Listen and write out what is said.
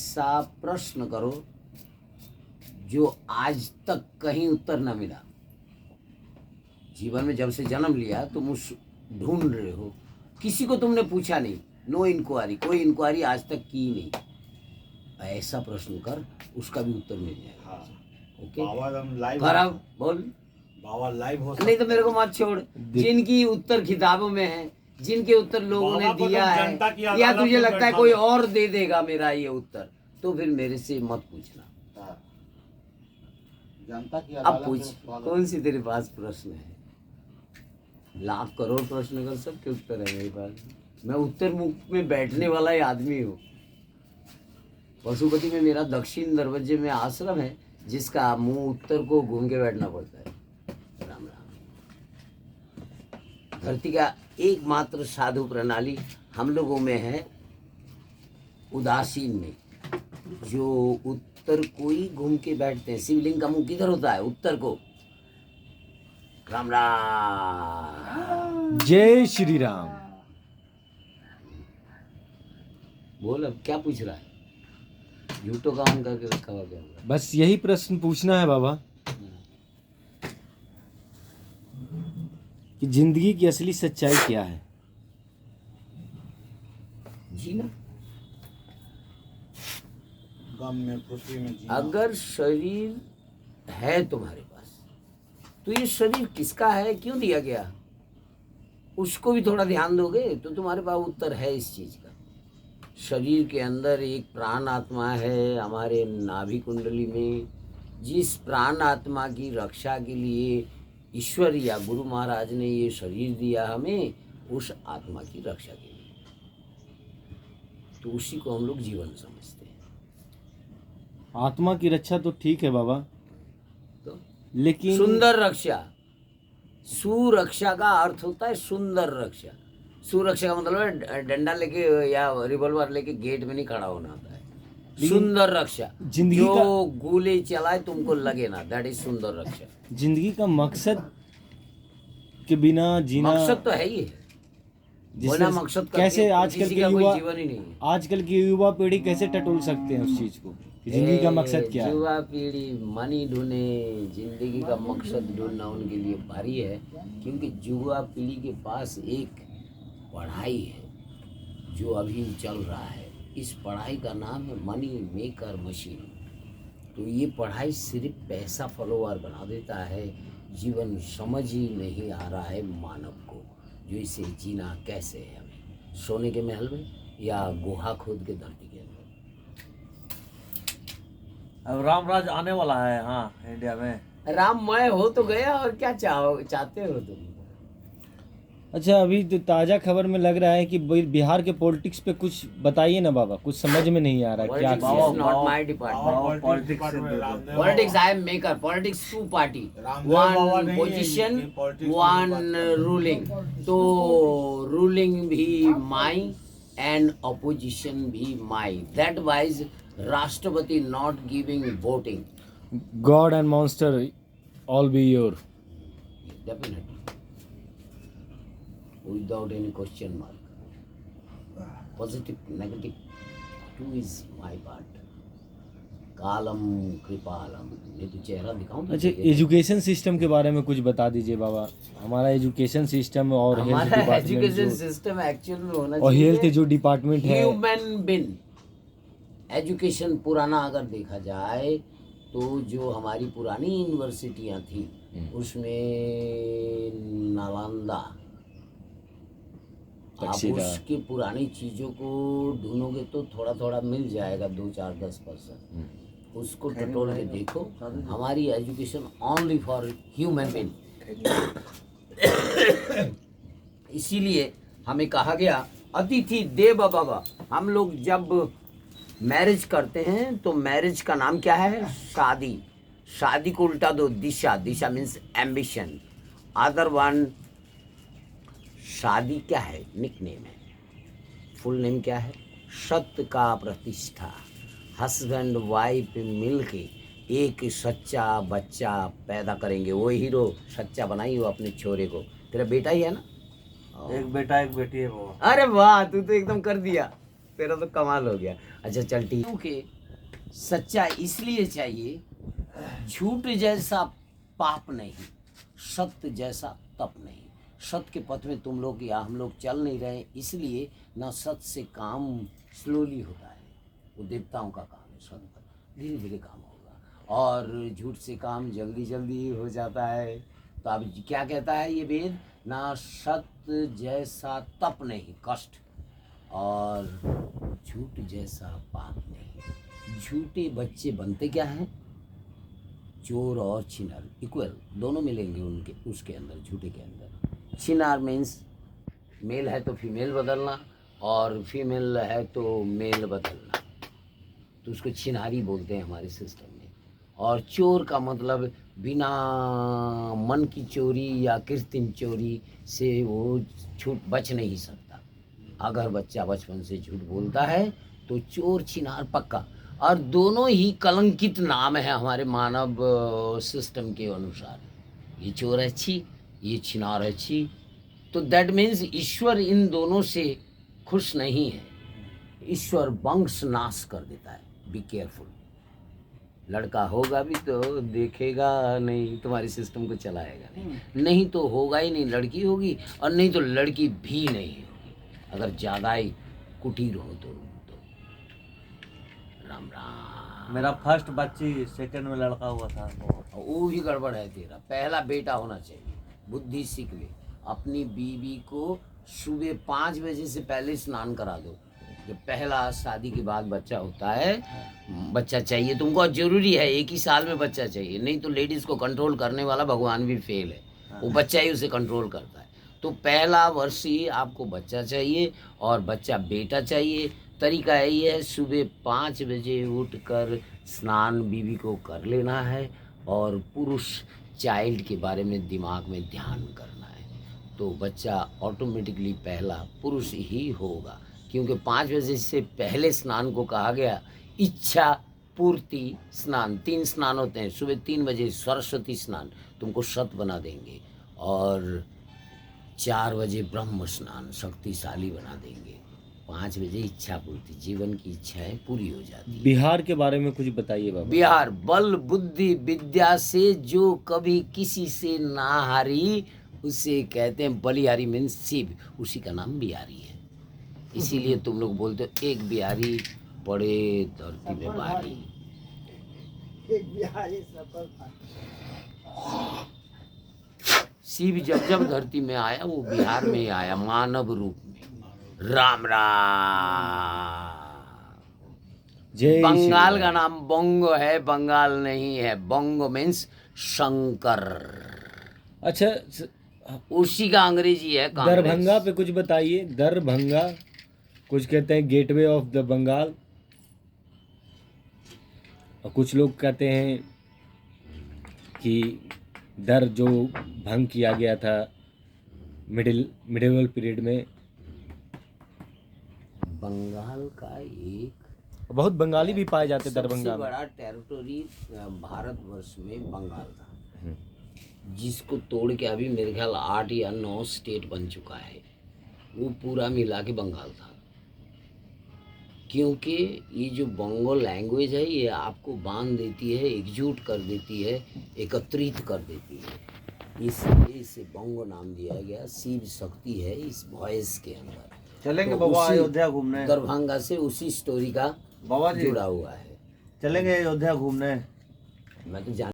ऐसा प्रश्न करो जो आज तक कहीं उत्तर न मिला। जीवन में जब से जन्म लिया तुम उस ढूंढ रहे हो, किसी को तुमने पूछा नहीं, नो इंक्वायरी, कोई इंक्वायरी आज तक की नहीं। ऐसा प्रश्न कर, उसका भी उत्तर मिल जाएगा। हाँ। ओके बाबा हम लाइव खराब बोल, बाबा लाइव हो नहीं तो मेरे को मत छोड़। जिनकी उत्तर किताबों में है, जिनके उत्तर लोगों ने बाबा को दिया तुम है, जनता की या अदालत तुझे में लगता है बैठा कोई दो। और दे देगा मेरा ये उत्तर, तो फिर मेरे से मत पूछना। हाँ। जनता की अब अदालत पूछ, में स्वागत। कौन सी तेरे पास प्रश्न है? लाख करोड़ प्रश्न कर, सबके उत्तर है मेरे पास। मैं उत्तर मुख में बैठने वाला ही आदमी हूँ। पशुपति में मेरा दक्षिण दरवाजे में आश्रम है, जिसका मुंह उत्तर को घूम के बैठना पड़ता है। राम राम। धरती का एकमात्र साधु प्रणाली हम लोगों में है, उदासीन में, जो उत्तर को ही घूम के बैठते हैं। शिवलिंग का मुंह किधर होता है? उत्तर को। राम राम। जय श्री राम। बोल, अब क्या पूछ रहा है? झूठो का ऑन करके रखा हुआ क्या? बस यही प्रश्न पूछना है बाबा कि जिंदगी की असली सच्चाई क्या है। जीना। गम में खुशी में जीना। अगर शरीर है तुम्हारे पास, तो ये शरीर किसका है, क्यों दिया गया, उसको भी थोड़ा ध्यान दोगे तो तुम्हारे पास उत्तर है इस चीज का। शरीर के अंदर एक प्राण आत्मा है हमारे नाभि कुंडली में, जिस प्राण आत्मा की रक्षा के लिए ईश्वर या गुरु महाराज ने ये शरीर दिया हमें, उस आत्मा की रक्षा के लिए, तो उसी को हम लोग जीवन समझते हैं। आत्मा की रक्षा तो ठीक है बाबा, तो लेकिन सुंदर रक्षा, सुरक्षा का अर्थ होता है सुंदर रक्षा। सुरक्षा का मतलब है डंडा लेके या रिवॉल्वर लेके गेट में नहीं खड़ा होना होता है। सुंदर रक्षा, जिंदगी जो का- गोली चलाए तुमको लगे ना, दैट इज सुंदर रक्षा। जिंदगी का मकसद के बिना जीना, मकसद तो है ही है, जिससे बिना मकसद का कैसे किसी आजकल के का कोई युवा जीवन ही नहीं है। आजकल की युवा पीढ़ी कैसे टटोल सकते हैं उस चीज को कि जिंदगी का मकसद क्या है। युवा पीढ़ी मनी ढूंढे, जिंदगी का मकसद ढूंढना उनके लिए भारी है, क्योंकि युवा पीढ़ी के पास एक पढ़ाई है जो अभी चल रहा है। इस पढ़ाई का नाम है मनी मेकर मशीन। तो ये पढ़ाई सिर्फ पैसा फॉलोवर बना देता है, जीवन समझ ही नहीं आ रहा है मानव को, जो इसे जीना कैसे है, हमें सोने के महल में या गुहा खोद के धरती के अंदर। अब रामराज आने वाला है हाँ इंडिया में। राममय हो तो गया, और क्या चाहते हो तुम? अच्छा, अभी तो ताजा खबर में लग रहा है कि बिहार के पॉलिटिक्स पे कुछ बताइए ना बाबा, कुछ समझ में नहीं आ रहा क्या Politics किया। is not my department. Politics Politics I am maker. Politics two party. Ramdev Baba One नहीं है, position, ये politics one की बात ruling. तो ruling भी my and opposition भी my. That wise राष्ट्रपति not giving voting. God and monster all be your. Definitely. Without any question mark. Positive, negative, two is my part. कालम कृपालम। ये तो चेहरा दिखाऊं? अच्छा, एजुकेशन सिस्टम के बारे में कुछ बता दीजिए बाबा। हमारा एजुकेशन सिस्टम और हेल्थ हमारा डिपार्टमेंट एजुकेशन जो सिस्टम एक्चुअल में होना और चाहिए हेल्थ जो डिपार्टमेंट है, ह्यूमन बीइंग। एजुकेशन पुराना अगर देखा जाए तो जो हमारी पुरानी यूनिवर्सिटियां थी उसमें नालंदा, आप तक्षशिला। उसकी पुरानी चीज़ों को ढूंढोगे तो थोड़ा थोड़ा मिल जाएगा, 2, 4, 10%। उसको टटोल के देखो। हमारी education only for human being. इसीलिए हमें कहा गया अतिथि देव भव। हम लोग जब मैरिज करते हैं तो मैरिज का नाम क्या है? शादी। शादी को उल्टा दो, दिशा। दिशा मीन्स एम्बिशन। अदर वन, शादी क्या है? निकनेम है। फुल नेम क्या है? सत्य का प्रतिष्ठा। हस्बैंड वाइफ मिलके एक सच्चा बच्चा पैदा करेंगे। वो हीरो सच्चा बनाई हो अपने छोरे को। तेरा बेटा ही है ना? एक बेटा एक बेटी है वो। अरे वाह, तू तो एकदम कर दिया। तेरा तो कमाल हो गया। अच्छा चल ठीक। क्योंकि सच्चा इसलिए चाहिए, झूठ जैसा पाप नहीं, सत्य जैसा तप नहीं। सत्य के पथ में तुम लोग या हम लोग चल नहीं रहे, इसलिए ना सत्य से काम स्लोली होता है, वो देवताओं का काम है, सत्य पर धीरे धीरे काम होगा, और झूठ से काम जल्दी जल्दी हो जाता है। तो अब क्या कहता है ये वेद, ना सत्य जैसा तप नहीं, कष्ट, और झूठ जैसा पाप नहीं। झूठे बच्चे बनते क्या हैं, चोर और छिनार इक्वल, दोनों मिलेंगे उनके उसके अंदर, झूठे के अंदर। छिनार मीन्स मेल है तो फीमेल बदलना, और फीमेल है तो मेल बदलना, तो उसको छिनारी बोलते हैं हमारे सिस्टम में। और चोर का मतलब बिना मन की चोरी या कृत्रिम चोरी से वो झूठ बच नहीं सकता। अगर बच्चा बचपन से झूठ बोलता है तो चोर छिनार पक्का। और दोनों ही कलंकित नाम है हमारे मानव सिस्टम के अनुसार। ये चोर है छी, ये छिनार है छी। तो दैट मीन्स ईश्वर इन दोनों से खुश नहीं है। ईश्वर वंश नाश कर देता है। Be careful. लड़का होगा भी तो देखेगा नहीं, तुम्हारे सिस्टम को चलाएगा नहीं, नहीं तो होगा ही नहीं, लड़की होगी, और नहीं तो लड़की भी नहीं होगी, अगर ज़्यादा ही कुटीर हो तो। राम राम। मेरा फर्स्ट बच्ची, सेकंड में लड़का हुआ था। वो भी गड़बड़ है तेरा। पहला बेटा होना चाहिए। बुद्धि सीख ले। अपनी बीवी को सुबह 5 बजे से पहले स्नान करा दो। जब पहला शादी के बाद बच्चा होता है, बच्चा चाहिए तुमको, और जरूरी है 1 ही साल में बच्चा चाहिए, नहीं तो लेडीज को कंट्रोल करने वाला भगवान भी फेल है, वो बच्चा ही उसे कंट्रोल करता है। तो पहला वर्ष ही आपको बच्चा चाहिए, और बच्चा बेटा चाहिए। तरीका यही है, सुबह 5 बजे उठकर स्नान बीवी को कर लेना है, और पुरुष चाइल्ड के बारे में दिमाग में ध्यान करना है, तो बच्चा ऑटोमेटिकली पहला पुरुष ही होगा। क्योंकि 5 बजे से पहले स्नान को कहा गया इच्छा पूर्ति स्नान। 3 स्नान होते हैं। सुबह 3 बजे सरस्वती स्नान, तुमको सत बना देंगे, और 4 बजे ब्रह्म स्नान, शक्तिशाली बना देंगे। 5 बजे इच्छा पूर्ति, जीवन की इच्छाएं पूरी हो जाती है। बिहार के बारे में कुछ बताइए बाबा। बिहार बल बुद्धि विद्या से जो कभी किसी से ना हारी, उसे कहते हैं बलिहारी, मीन्स शिव, उसी का नाम बिहारी है। इसीलिए तुम लोग बोलते हो एक बिहारी पड़े धरती में भारी। शिव जब जब धरती में आया वो बिहार में ही आया, मानव रूप में। राम राम। जय बंगाल का नाम बोंगो है, बंगाल नहीं है। बोंगो मीन्स शंकर, अच्छा उसी का अंग्रेजी है कांग्रेस। दरभंगा पे कुछ बताइए। दरभंगा कुछ कहते हैं गेटवे ऑफ द बंगाल, और कुछ लोग कहते हैं कि दर जो भंग किया गया था मिडिवल पीरियड में। बंगाल का एक बहुत बंगाली भी पाए जाते दरभंगा सबसे में। बड़ा टेरिटोरी भारतवर्ष में बंगाल था, जिसको तोड़ के अभी मेरे ख्याल 8 या 9 स्टेट बन चुका है। वो पूरा मिला के बंगाल था। क्योंकि ये जो बंगो लैंग्वेज है, ये आपको बांध देती है, एकजुट कर देती है, एकत्रित कर देती है, इसलिए इसे बंगो नाम दिया गया। शिव शक्ति है इस वॉइस के अंदर। चलेंगे तो बाबा उसी अयोध्या घूमने। दरभंगा से उसी स्टोरी का बाबा जी जुड़ा हुआ है। चलेंगे अयोध्या घूमने। मैं तो जान